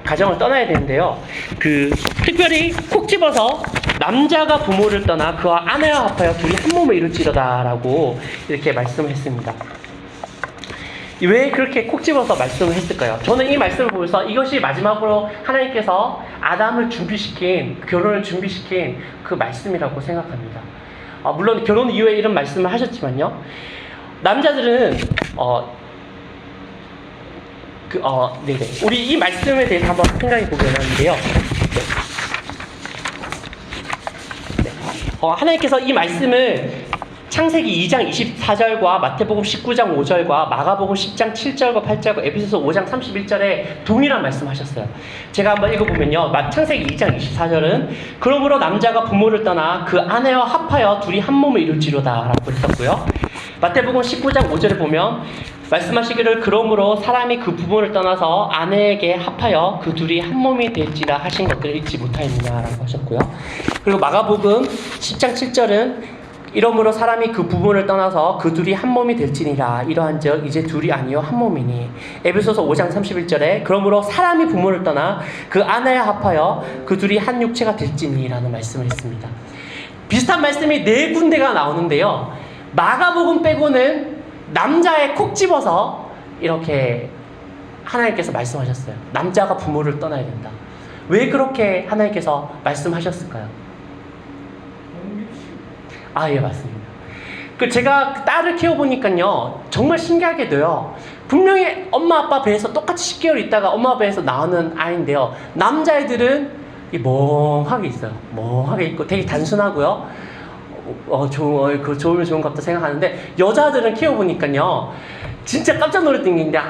가정을 떠나야 되는데요, 특별히 콕 집어서 남자가 부모를 떠나 그와 아내와 합하여 둘이 한 몸을 이룰지로다 라고 이렇게 말씀을 했습니다. 왜 그렇게 콕 집어서 말씀을 했을까요? 저는 이 말씀을 보면서 이것이 마지막으로 하나님께서 아담을 결혼을 준비시킨 그 말씀이라고 생각합니다. 물론 결혼 이후에 이런 말씀을 하셨지만요, 남자들은 네네, 우리 이 말씀에 대해서 한번 생각해 보게 되는데요. 하나님께서 이 말씀을 창세기 2장 24절과 마태복음 19장 5절과 마가복음 10장 7절과 8절과 에베소서 5장 31절에 동일한 말씀하셨어요. 제가 한번 읽어보면요, 창세기 2장 24절은 그러므로 남자가 부모를 떠나 그 아내와 합하여 둘이 한 몸을 이룰지로다 라고 했었고요, 마태복음 19장 5절에 보면 말씀하시기를 그러므로 사람이 그 부모를 떠나서 아내에게 합하여 그 둘이 한 몸이 될지라 하신 것들을 잊지 못하였느냐라고 하셨고요, 그리고 마가복음 10장 7절은 이러므로 사람이 그 부분을 떠나서 그 둘이 한 몸이 될지니라. 이러한즉 이제 둘이 아니요 한 몸이니. 에베소서 5장 31절에 그러므로 사람이 부모를 떠나 그 아내에 합하여 그 둘이 한 육체가 될지니라는 말씀을 했습니다. 비슷한 말씀이 네 군데가 나오는데요. 마가복음 빼고는 남자에 콕 집어서 이렇게 하나님께서 말씀하셨어요. 남자가 부모를 떠나야 된다. 왜 그렇게 하나님께서 말씀하셨을까요? 아, 예, 맞습니다. 제가 딸을 키워보니까요, 정말 신기하게도요, 분명히 엄마 아빠 배에서 똑같이 10개월 있다가 엄마 배에서 나오는 아이인데요, 남자애들은 멍하게 있어요. 멍하게 있고 되게 단순하고요. 그거 좋으면 좋은 것 같다 생각하는데, 여자들은 키워보니까요, 진짜 깜짝 놀랐던 게 있는데,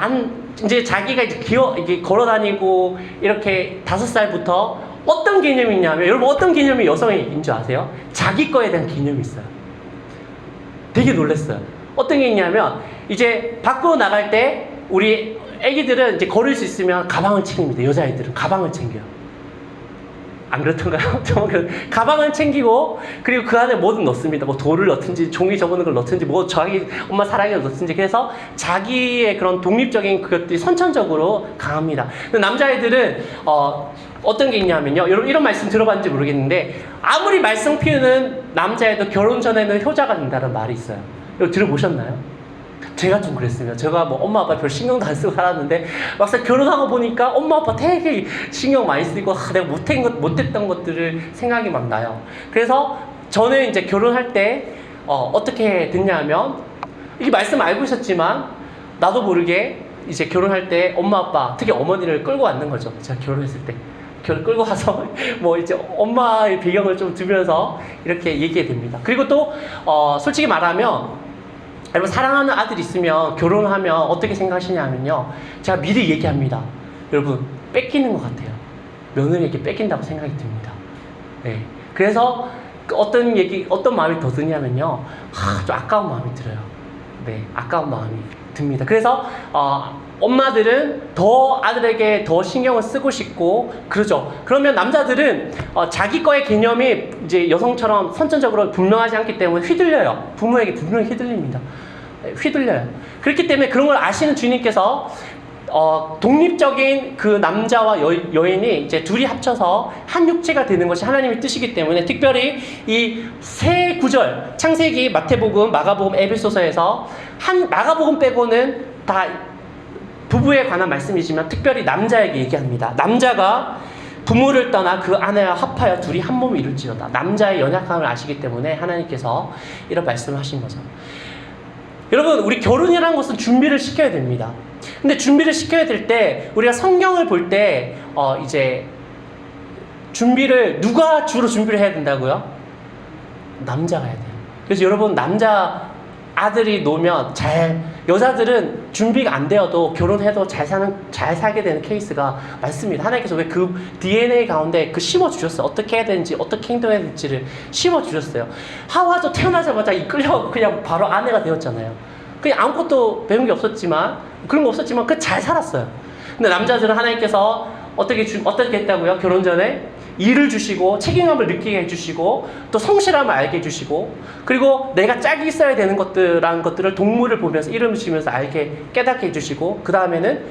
이제 자기가 이제 걸어 다니고, 이렇게 5살부터 어떤 개념이 있냐면, 여러분 어떤 개념이 여성인 줄 아세요? 자기 거에 대한 개념이 있어요. 되게 놀랐어요. 어떤 게 있냐면, 이제 밖으로 나갈 때 우리 애기들은 이제 걸을 수 있으면 가방을 챙깁니다. 여자애들은 가방을 챙겨요. 안 그렇던가요? 가방을 챙기고, 그리고 그 안에 뭐든 넣습니다. 뭐 돌을 넣든지 종이 적어놓은 걸 넣든지 뭐 자기 엄마 사랑을 넣든지. 그래서 자기의 그런 독립적인 그것들이 선천적으로 강합니다. 근데 남자애들은 어떤 게 있냐면요, 여러분 이런 말씀 들어봤는지 모르겠는데, 아무리 말썽 피우는 남자애도 결혼 전에는 효자가 된다는 말이 있어요. 이거 들어보셨나요? 제가 좀 그랬습니다. 제가 뭐 엄마 아빠 별 신경도 안 쓰고 살았는데, 막상 결혼하고 보니까 엄마 아빠 되게 신경 많이 쓰고, 내가 못했던 것들을 생각이 막 나요. 그래서 저는 이제 결혼할 때 어떻게 됐냐면, 이 말씀 알고 있었지만 나도 모르게 이제 결혼할 때 엄마 아빠, 특히 어머니를 끌고 왔는 거죠. 제가 결혼했을 때 끌고 와서 뭐 이제 엄마의 배경을 좀 두면서 이렇게 얘기해 됩니다. 그리고 또 솔직히 말하면, 여러분 사랑하는 아들 있으면 결혼하면 어떻게 생각하시냐면요, 제가 미리 얘기합니다. 여러분 뺏기는 것 같아요. 며느리에게 뺏긴다고 생각이 듭니다. 네. 그래서 어떤 마음이 더 드냐면요, 좀 아까운 마음이 들어요. 네, 아까운 마음이 듭니다. 그래서 엄마들은 더 아들에게 더 신경을 쓰고 싶고 그러죠. 그러면 남자들은 자기 거의 개념이 이제 여성처럼 선천적으로 분명하지 않기 때문에 휘둘려요. 부모에게 분명히 휘둘립니다. 휘둘려요. 그렇기 때문에 그런 걸 아시는 주님께서 독립적인 그 남자와 여인이 이제 둘이 합쳐서 한 육체가 되는 것이 하나님의 뜻이기 때문에, 특별히 이 세 구절, 창세기, 마태복음, 마가복음, 에베소서에서 마가복음 빼고는 다 부부에 관한 말씀이지만 특별히 남자에게 얘기합니다. 남자가 부모를 떠나 그 아내와 합하여 둘이 한 몸을 이룰지어다. 남자의 연약함을 아시기 때문에 하나님께서 이런 말씀을 하신 거죠. 여러분, 우리 결혼이라는 것은 준비를 시켜야 됩니다. 근데 준비를 시켜야 될 때, 우리가 성경을 볼 때 이제 준비를 누가 주로 준비를 해야 된다고요? 남자가 해야 돼요. 그래서 여러분, 남자 아들이 놓으면 여자들은 준비가 안 되어도 결혼해도 잘 살게 되는 케이스가 많습니다. 하나님께서 왜 그 DNA 가운데 심어주셨어요. 어떻게 해야 되는지, 어떻게 행동해야 될지를 심어주셨어요. 하와도 태어나자마자 이끌려 그냥 바로 아내가 되었잖아요. 그냥 아무것도 배운 게 없었지만, 그런 거 없었지만, 잘 살았어요. 근데 남자들은 하나님께서 어떻게 했다고요? 결혼 전에 일을 주시고, 책임감을 느끼게 해주시고, 또 성실함을 알게 해주시고, 그리고 내가 짝이 있어야 되는 것들을 동물을 보면서, 이름을 지면서 깨닫게 해주시고, 그 다음에는,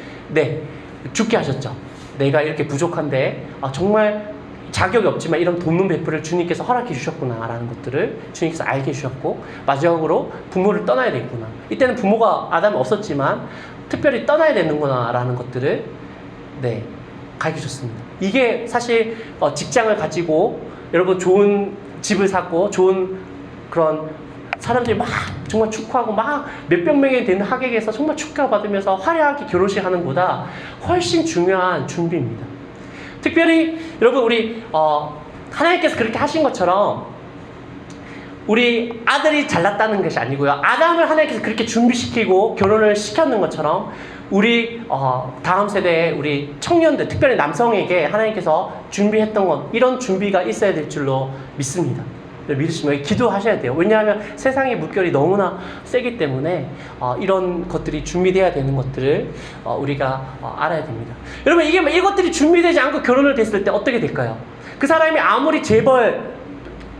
죽게 하셨죠. 내가 이렇게 부족한데, 정말 자격이 없지만 이런 돕는 베풀을 주님께서 허락해 주셨구나 라는 것들을 주님께서 알게 해주셨고, 마지막으로 부모를 떠나야 되겠구나. 이때는 부모가 아담이 없었지만 특별히 떠나야 되는구나 라는 것들을 가르쳐 줬습니다. 이게 사실 직장을 가지고 여러분 좋은 집을 사고 좋은 그런 사람들이 막 정말 축하하고 막 몇백 명이 되는 하객에서 정말 축하받으면서 화려하게 결혼식 하는 것보다 훨씬 중요한 준비입니다. 특별히 여러분, 우리 하나님께서 그렇게 하신 것처럼 우리 아들이 잘났다는 것이 아니고요, 아담을 하나님께서 그렇게 준비시키고 결혼을 시켰는 것처럼 우리 다음 세대의 우리 청년들, 특별히 남성에게 하나님께서 준비했던 것, 이런 준비가 있어야 될 줄로 믿습니다. 믿으시면 기도하셔야 돼요. 왜냐하면 세상의 물결이 너무나 세기 때문에 이런 것들이 준비되어야 되는 것들을 우리가 알아야 됩니다. 여러분, 이것들이 준비되지 않고 결혼을 됐을 때 어떻게 될까요? 그 사람이 아무리 재벌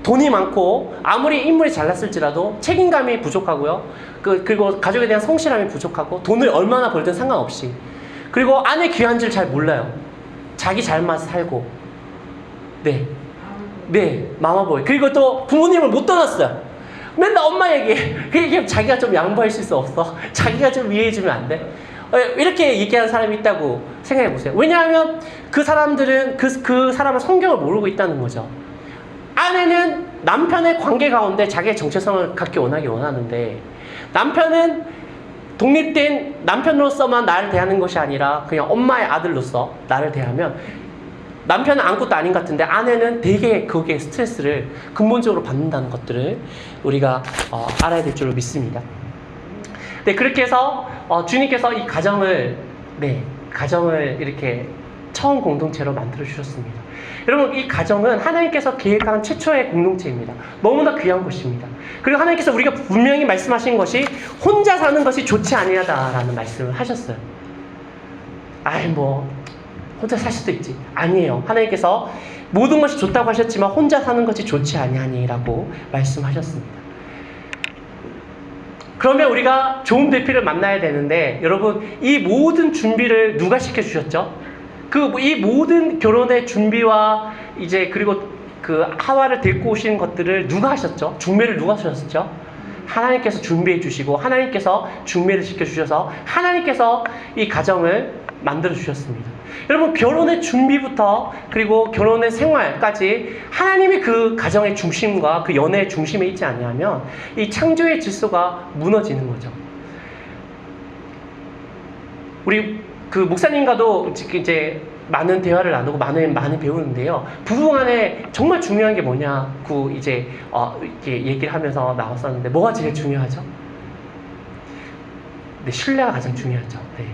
돈이 많고 아무리 인물이 잘났을지라도 책임감이 부족하고요. 그리고 가족에 대한 성실함이 부족하고 돈을 얼마나 벌든 상관없이, 그리고 아내 귀한 줄 잘 몰라요. 자기 잘만 살고, 네, 마마보이. 그리고 또 부모님을 못 떠났어요. 맨날 엄마 얘기해. 그게 자기가 좀 양보할 수 없어? 자기가 좀 이해해주면 안 돼? 이렇게 얘기하는 사람이 있다고 생각해 보세요. 왜냐하면 그 사람들은 그 사람은 성경을 모르고 있다는 거죠. 아내는 남편의 관계 가운데 자기의 정체성을 갖기 원하는데, 남편은 독립된 남편으로서만 나를 대하는 것이 아니라 그냥 엄마의 아들로서 나를 대하면, 남편은 아무것도 아닌 것 같은데 아내는 되게 거기에 스트레스를 근본적으로 받는다는 것들을 우리가 알아야 될 줄로 믿습니다. 네, 그렇게 해서 주님께서 이 가정을 이렇게 처음 공동체로 만들어 주셨습니다. 여러분, 이 가정은 하나님께서 계획한 최초의 공동체입니다. 너무나 귀한 것입니다. 그리고 하나님께서 우리가 분명히 말씀하신 것이 혼자 사는 것이 좋지 아니하다라는 말씀을 하셨어요. 혼자 살 수도 있지. 아니에요. 하나님께서 모든 것이 좋다고 하셨지만 혼자 사는 것이 좋지 아니하니라고 말씀하셨습니다. 그러면 우리가 좋은 배필을 만나야 되는데, 여러분, 이 모든 준비를 누가 시켜주셨죠? 이 모든 결혼의 준비와 그리고 그 하와를 데리고 오신 것들을 누가 하셨죠? 중매를 누가 하셨죠? 하나님께서 준비해 주시고, 하나님께서 중매를 시켜주셔서 하나님께서 이 가정을 만들어 주셨습니다. 여러분, 결혼의 준비부터 그리고 결혼의 생활까지 하나님이 그 가정의 중심과 그 연애의 중심에 있지 아니하면 이 창조의 질서가 무너지는 거죠. 우리 그 목사님과도 이제 많은 대화를 나누고 많이 배우는데요. 부부간에 정말 중요한 게 뭐냐고 이렇게 얘기를 하면서 나왔었는데, 뭐가 제일 중요하죠? 네, 신뢰가 가장 중요하죠. 네.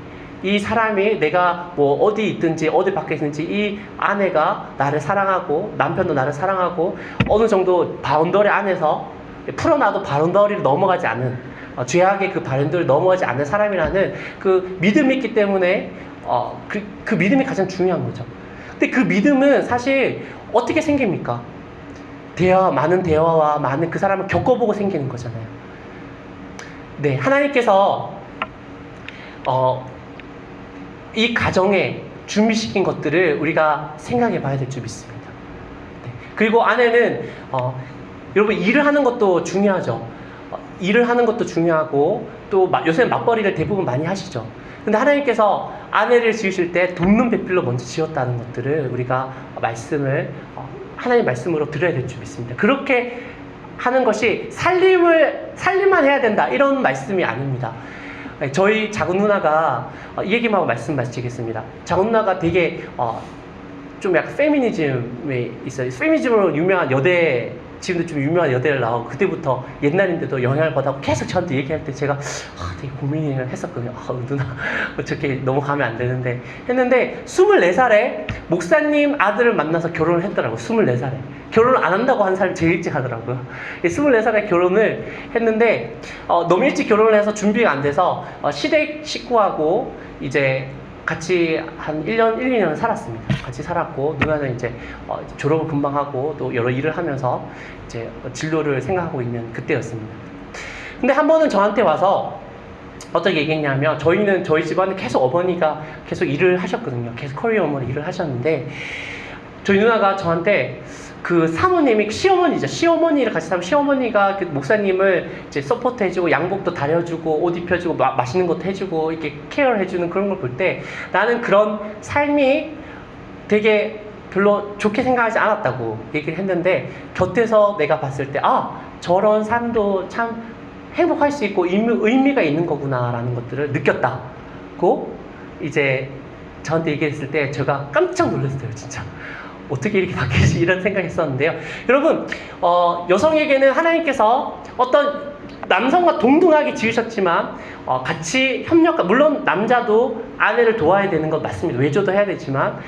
이 사람이 내가 어디 있든지 어디 밖에 있든지 이 아내가 나를 사랑하고 남편도 나를 사랑하고 어느 정도 바운더리 안에서 풀어놔도 바운더리를 넘어가지 않은, 죄악의 그 바운더리를 넘어가지 않는 사람이라는 그 믿음이 있기 때문에 그 믿음이 가장 중요한 거죠. 근데 그 믿음은 사실 어떻게 생깁니까? 많은 대화와 많은 그 사람을 겪어보고 생기는 거잖아요. 네, 하나님께서 이 가정에 준비시킨 것들을 우리가 생각해 봐야 될 줄 믿습니다. 네. 그리고 아내는 여러분, 일을 하는 것도 중요하죠. 일을 하는 것도 중요하고, 또 요새는 맞벌이를 대부분 많이 하시죠. 근데 하나님께서 아내를 지으실 때 돕는 배필로 먼저 지었다는 것들을 우리가 하나님 말씀으로 들어야 될 줄 믿습니다. 그렇게 하는 것이 살림만 해야 된다, 이런 말씀이 아닙니다. 저희 작은 누나가 이 얘기만 하고 말씀 마치겠습니다. 작은 누나가 되게 좀 약간 페미니즘에 있어요. 페미니즘으로 유명한 여대, 지금도 좀 유명한 여대를 나오고, 그때부터 옛날인데도 영향을 받아서 계속 저한테 얘기할 때 제가 되게 고민을 했었거든요. 누나 저렇게 넘어가면 안 되는데 했는데, 24살에 목사님 아들을 만나서 결혼을 했더라고요. 24살에 결혼을 안 한다고 하는 사람이 제일 일찍 하더라고요. 24살에 결혼을 했는데 너무 일찍 결혼을 해서 준비가 안 돼서 시댁 식구하고 이제 같이 한 1년, 2년 살았습니다. 같이 살았고, 누나는 이제 졸업을 금방 하고 또 여러 일을 하면서 이제 진로를 생각하고 있는 그때였습니다. 근데 한 번은 저한테 와서 어떻게 얘기했냐면, 저희 집안은 계속 어머니가 계속 일을 하셨거든요. 계속 커리어 어머니 일을 하셨는데, 저희 누나가 저한테 그 사모님이 시어머니를 같이 살면 시어머니가 그 목사님을 이제 서포트 해주고 양복도 다려주고 옷 입혀주고 맛있는 것도 해주고 이렇게 케어를 해주는 그런 걸 볼 때 나는 그런 삶이 되게 별로 좋게 생각하지 않았다고 얘기를 했는데, 곁에서 내가 봤을 때 저런 삶도 참 행복할 수 있고 의미가 있는 거구나라는 것들을 느꼈다고 이제 저한테 얘기했을 때 제가 깜짝 놀랐어요. 진짜 어떻게 이렇게 바뀌지, 이런 생각했었는데요. 여러분, 여성에게는 하나님께서 어떤 남성과 동등하게 지으셨지만 같이 물론 남자도 아내를 도와야 되는 건 맞습니다. 외조도 해야 되지만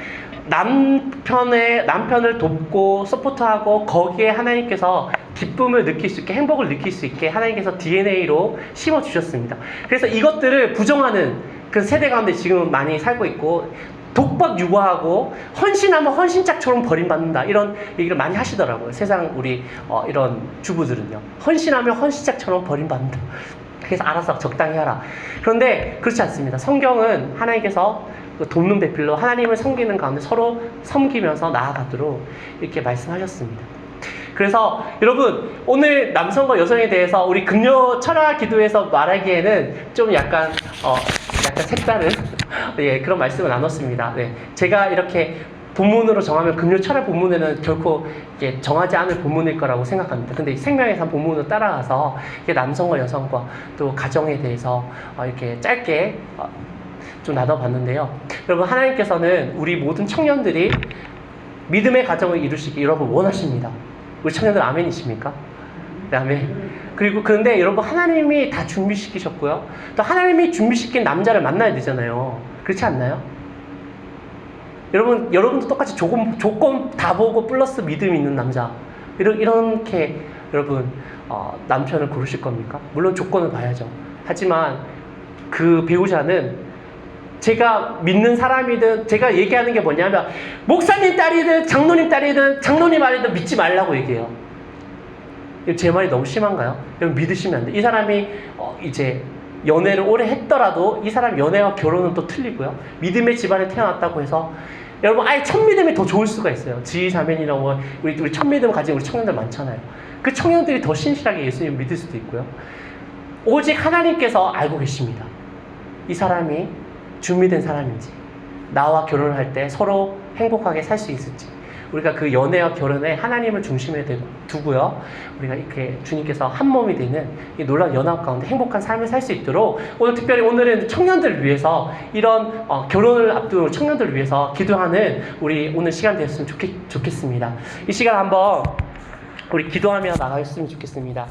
남편을 돕고 서포트하고, 거기에 하나님께서 기쁨을 느낄 수 있게, 행복을 느낄 수 있게 하나님께서 DNA로 심어주셨습니다. 그래서 이것들을 부정하는 그 세대 가운데 지금 많이 살고 있고, 독박 육아하고 헌신하면 헌신짝처럼 버림받는다 이런 얘기를 많이 하시더라고요. 세상 우리 이런 주부들은요. 헌신하면 헌신짝처럼 버림받는다. 그래서 알아서 적당히 하라. 그런데 그렇지 않습니다. 성경은 하나님께서 돕는 배필로 하나님을 섬기는 가운데 서로 섬기면서 나아가도록 이렇게 말씀하셨습니다. 그래서 여러분 오늘 남성과 여성에 대해서 우리 금요 철야 기도에서 말하기에는 좀 약간 색다른 예, 그런 말씀을 나눴습니다. 네, 제가 이렇게 본문으로 정하면 금요 철야 본문에는 결코 이게 정하지 않을 본문일 거라고 생각합니다. 근데 생명의 삶 본문으로 따라가서 이게 남성과 여성과 또 가정에 대해서 이렇게 짧게 좀 나눠봤는데요. 여러분 하나님께서는 우리 모든 청년들이 믿음의 가정을 이루시기 여러분 원하십니다. 우리 청년들 아멘이십니까? 네, 아멘. 그리고 그런데 여러분 하나님이 다 준비시키셨고요. 또 하나님이 준비시킨 남자를 만나야 되잖아요. 그렇지 않나요? 여러분도 똑같이 조건 다 보고 플러스 믿음 있는 남자 이렇게 여러분 남편을 고르실 겁니까? 물론 조건을 봐야죠. 하지만 그 배우자는 제가 믿는 사람이든 제가 얘기하는 게 뭐냐면 목사님 딸이든 장로님 딸이든 장로님 아니든 믿지 말라고 얘기해요. 제 말이 너무 심한가요? 여러분 믿으시면 안 돼요. 이 사람이 이제 연애를 오래 했더라도 이 사람 연애와 결혼은 또 틀리고요. 믿음의 집안에 태어났다고 해서 여러분 아예 첫믿음이 더 좋을 수가 있어요. 지휘자매니라고 우리 첫믿음 가진 우리 청년들 많잖아요. 그 청년들이 더 신실하게 예수님 믿을 수도 있고요. 오직 하나님께서 알고 계십니다. 이 사람이 준비된 사람인지 나와 결혼을 할 때 서로 행복하게 살 수 있을지 우리가 그 연애와 결혼에 하나님을 중심에 두고요. 우리가 이렇게 주님께서 한 몸이 되는 이 놀라운 연합 가운데 행복한 삶을 살 수 있도록 오늘 특별히 오늘은 청년들을 위해서 이런 결혼을 앞둔 청년들을 위해서 기도하는 우리 오늘 시간 되었으면 좋겠습니다. 이 시간 한번 우리 기도하며 나가셨으면 좋겠습니다.